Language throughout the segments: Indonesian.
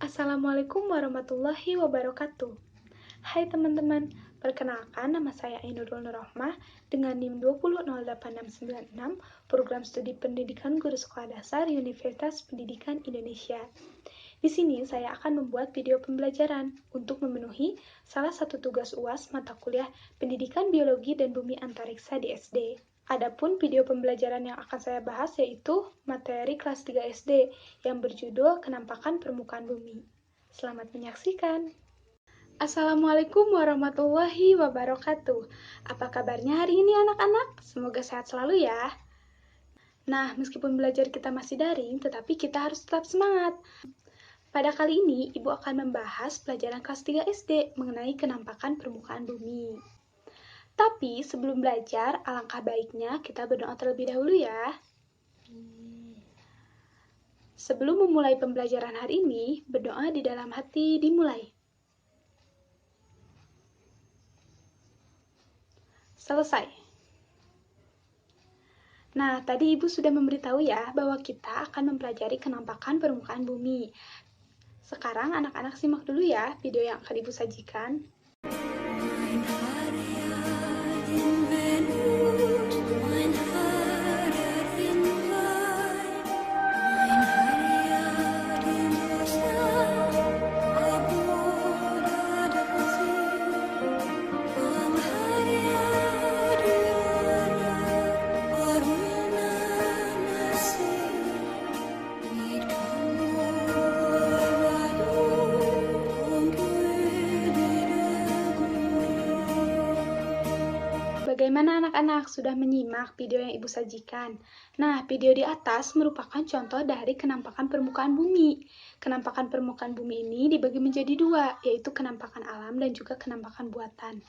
Assalamualaikum warahmatullahi wabarakatuh. Hai teman-teman, perkenalkan nama saya Ainurul Nurrohmah dengan NIM 2008696, Program Studi Pendidikan Guru Sekolah Dasar Universitas Pendidikan Indonesia. Di sini saya akan membuat video pembelajaran untuk memenuhi salah satu tugas UAS mata kuliah Pendidikan Biologi dan Bumi Antariksa di SD. Adapun video pembelajaran yang akan saya bahas yaitu materi kelas 3 SD yang berjudul Kenampakan Permukaan Bumi. Selamat menyaksikan. Assalamualaikum warahmatullahi wabarakatuh. Apa kabarnya hari ini anak-anak? Semoga sehat selalu ya. Nah, meskipun belajar kita masih daring, tetapi kita harus tetap semangat. Pada kali ini, Ibu akan membahas pelajaran kelas 3 SD mengenai kenampakan permukaan bumi. Tapi sebelum belajar, alangkah baiknya kita berdoa terlebih dahulu ya. Sebelum memulai pembelajaran hari ini, berdoa di dalam hati dimulai. Selesai. Nah, tadi Ibu sudah memberitahu ya bahwa kita akan mempelajari kenampakan permukaan bumi. Sekarang anak-anak simak dulu ya video yang akan Ibu sajikan. Bagaimana anak-anak sudah menyimak video yang Ibu sajikan? Nah, video di atas merupakan contoh dari kenampakan permukaan bumi. Kenampakan permukaan bumi ini dibagi menjadi dua, yaitu kenampakan alam dan juga kenampakan buatan.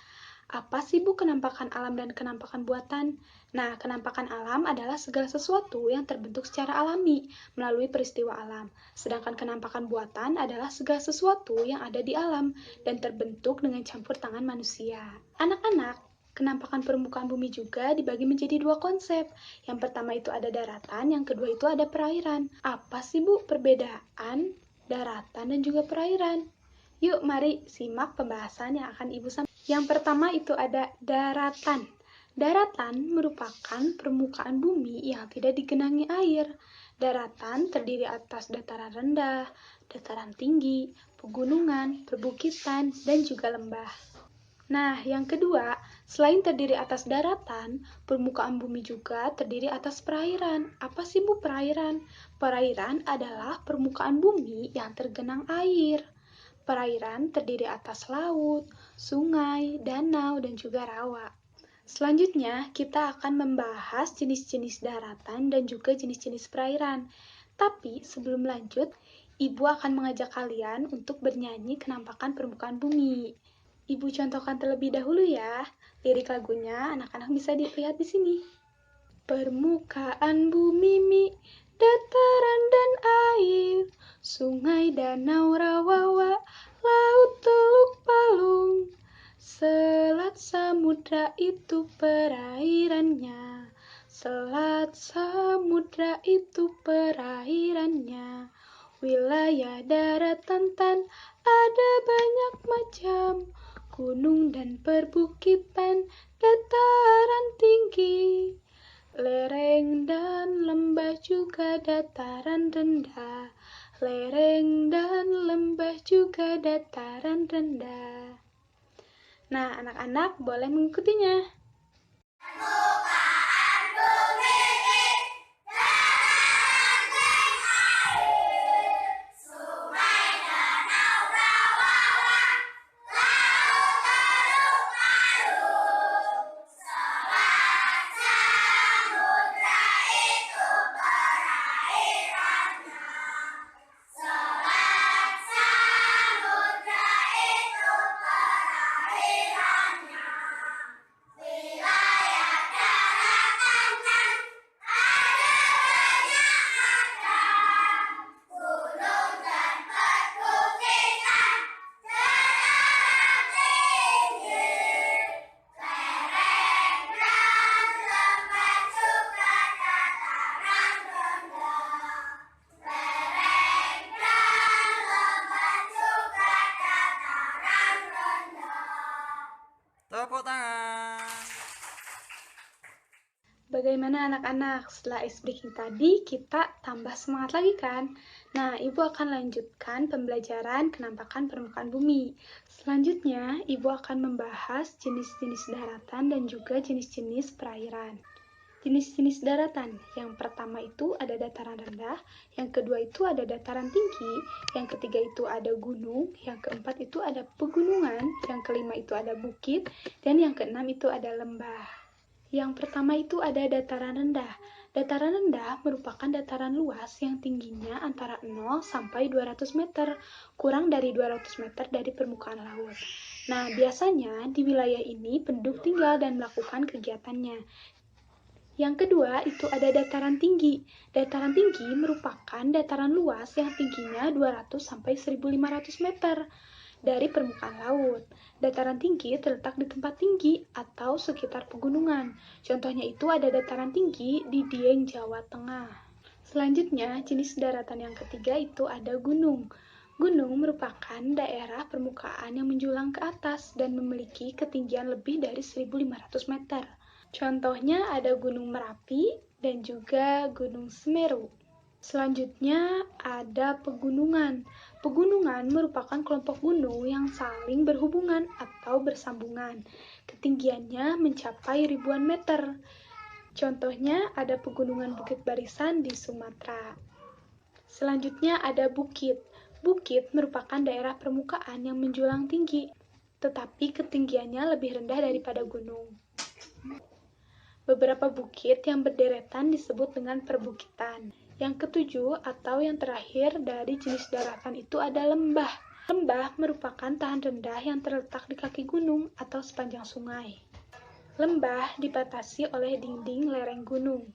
Apa sih Bu kenampakan alam dan kenampakan buatan? Nah, kenampakan alam adalah segala sesuatu yang terbentuk secara alami melalui peristiwa alam. Sedangkan kenampakan buatan adalah segala sesuatu yang ada di alam dan terbentuk dengan campur tangan manusia. Anak-anak, kenampakan permukaan bumi juga dibagi menjadi dua konsep. Yang pertama itu ada daratan, yang kedua itu ada perairan. Apa sih Bu perbedaan daratan dan juga perairan? Yuk mari simak pembahasan yang akan Ibu sampaikan. Yang pertama itu ada daratan. Daratan merupakan permukaan bumi yang tidak digenangi air. Daratan terdiri atas dataran rendah, dataran tinggi, pegunungan, perbukitan, dan juga lembah. Nah, yang kedua, selain terdiri atas daratan, permukaan bumi juga terdiri atas perairan. Apa sih Bu perairan? Perairan adalah permukaan bumi yang tergenang air. Perairan terdiri atas laut, sungai, danau, dan juga rawa. Selanjutnya, kita akan membahas jenis-jenis daratan dan juga jenis-jenis perairan. Tapi sebelum lanjut, Ibu akan mengajak kalian untuk bernyanyi kenampakan permukaan bumi. Ibu contohkan terlebih dahulu ya. Lirik lagunya anak-anak bisa dilihat di sini. Permukaan bumi, dataran dan air, sungai, danau, rawa, laut, teluk, palung, selat, samudra itu perairannya. Selat, samudra itu perairannya. Wilayah daratan ada banyak macam, gunung dan perbukitan, dataran tinggi, lereng dan lembah juga dataran rendah. Lereng dan lembah juga dataran rendah. Nah, anak-anak boleh mengikutinya. Wilayah Bagaimana anak-anak? Setelah ice breaking tadi, kita tambah semangat lagi kan? Nah, Ibu akan lanjutkan pembelajaran kenampakan permukaan bumi. Selanjutnya, Ibu akan membahas jenis-jenis daratan dan juga jenis-jenis perairan. Jenis-jenis daratan, yang pertama itu ada dataran rendah, yang kedua itu ada dataran tinggi, yang ketiga itu ada gunung, yang keempat itu ada pegunungan, yang kelima itu ada bukit, dan yang keenam itu ada lembah. Yang pertama itu ada dataran rendah. Dataran rendah merupakan dataran luas yang tingginya antara 0 sampai 200 meter, kurang dari 200 meter dari permukaan laut. Nah, biasanya di wilayah ini penduduk tinggal dan melakukan kegiatannya. Yang kedua itu ada dataran tinggi. Dataran tinggi merupakan dataran luas yang tingginya 200 sampai 1.500 meter dari permukaan laut. Dataran tinggi terletak di tempat tinggi atau sekitar pegunungan. Contohnya itu ada dataran tinggi di Dieng, Jawa Tengah. Selanjutnya, jenis daratan yang ketiga itu ada gunung. Gunung merupakan daerah permukaan yang menjulang ke atas dan memiliki ketinggian lebih dari 1.500 meter. Contohnya ada Gunung Merapi dan juga Gunung Semeru. Selanjutnya ada pegunungan. Pegunungan merupakan kelompok gunung yang saling berhubungan atau bersambungan. Ketinggiannya mencapai ribuan meter. Contohnya ada pegunungan Bukit Barisan di Sumatera. Selanjutnya ada bukit. Bukit merupakan daerah permukaan yang menjulang tinggi, tetapi ketinggiannya lebih rendah daripada gunung. Beberapa bukit yang berderetan disebut dengan perbukitan. Yang ketujuh atau yang terakhir dari jenis daratan itu ada lembah. Lembah merupakan tahan rendah yang terletak di kaki gunung atau sepanjang sungai. Lembah dibatasi oleh dinding lereng gunung.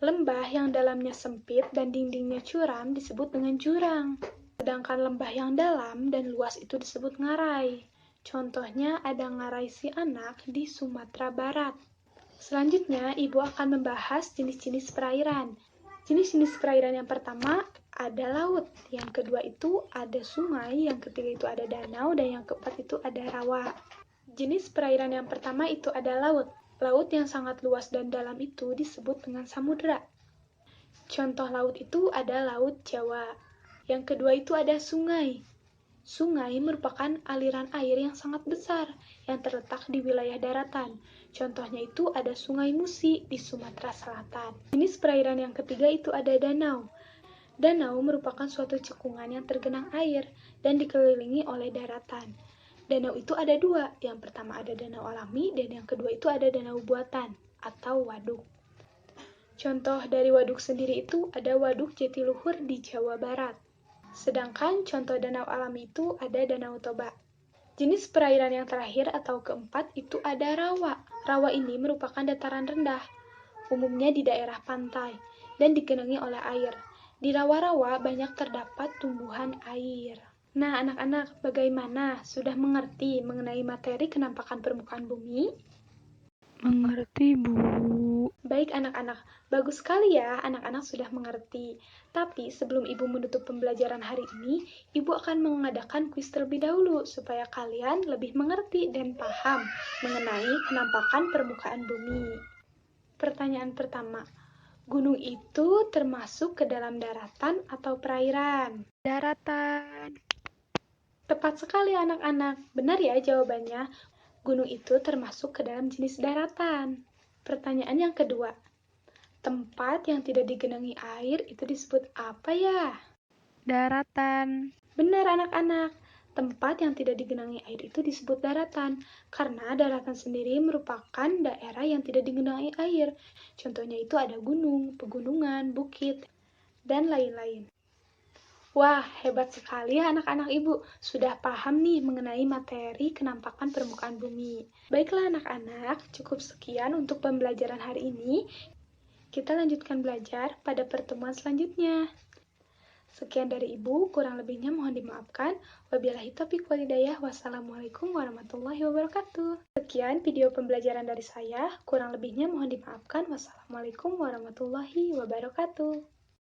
Lembah yang dalamnya sempit dan dindingnya curam disebut dengan jurang. Sedangkan lembah yang dalam dan luas itu disebut ngarai. Contohnya ada Ngarai Sianak di Sumatera Barat. Selanjutnya, Ibu akan membahas jenis-jenis perairan. Jenis-jenis perairan yang pertama ada laut, yang kedua itu ada sungai, yang ketiga itu ada danau, dan yang keempat itu ada rawa. Jenis perairan yang pertama itu ada laut. Laut yang sangat luas dan dalam itu disebut dengan samudra. Contoh laut itu ada Laut Jawa. Yang kedua itu ada sungai. Sungai merupakan aliran air yang sangat besar yang terletak di wilayah daratan. Contohnya itu ada Sungai Musi di Sumatera Selatan. Jenis perairan yang ketiga itu ada danau. Danau merupakan suatu cekungan yang tergenang air dan dikelilingi oleh daratan. Danau itu ada dua, yang pertama ada danau alami dan yang kedua itu ada danau buatan atau waduk. Contoh dari waduk sendiri itu ada Waduk Jatiluhur di Jawa Barat. Sedangkan contoh danau alami itu ada Danau Toba. Jenis perairan yang terakhir atau keempat itu ada rawa. Rawa ini merupakan dataran rendah, umumnya di daerah pantai, dan digenangi oleh air. Di rawa-rawa banyak terdapat tumbuhan air. Nah, anak-anak, bagaimana? Sudah mengerti mengenai materi kenampakan permukaan bumi? Mengerti, Bu. Baik anak-anak, bagus sekali ya anak-anak sudah mengerti. Tapi sebelum Ibu menutup pembelajaran hari ini, Ibu akan mengadakan kuis terlebih dahulu supaya kalian lebih mengerti dan paham mengenai penampakan permukaan bumi. Pertanyaan pertama, gunung itu termasuk ke dalam daratan atau perairan? Daratan. Tepat sekali anak-anak, benar ya jawabannya. Gunung itu termasuk ke dalam jenis daratan. Pertanyaan yang kedua, tempat yang tidak digenangi air itu disebut apa ya? Daratan. Benar anak-anak, tempat yang tidak digenangi air itu disebut daratan, karena daratan sendiri merupakan daerah yang tidak digenangi air. Contohnya itu ada gunung, pegunungan, bukit, dan lain-lain. Wah, hebat sekali ya anak-anak Ibu. Sudah paham nih mengenai materi kenampakan permukaan bumi. Baiklah anak-anak, cukup sekian untuk pembelajaran hari ini. Kita lanjutkan belajar pada pertemuan selanjutnya. Sekian dari Ibu, kurang lebihnya mohon dimaafkan. Wabillahi taufiq wal hidayah. Wassalamualaikum warahmatullahi wabarakatuh. Sekian video pembelajaran dari saya, kurang lebihnya mohon dimaafkan. Wassalamualaikum warahmatullahi wabarakatuh.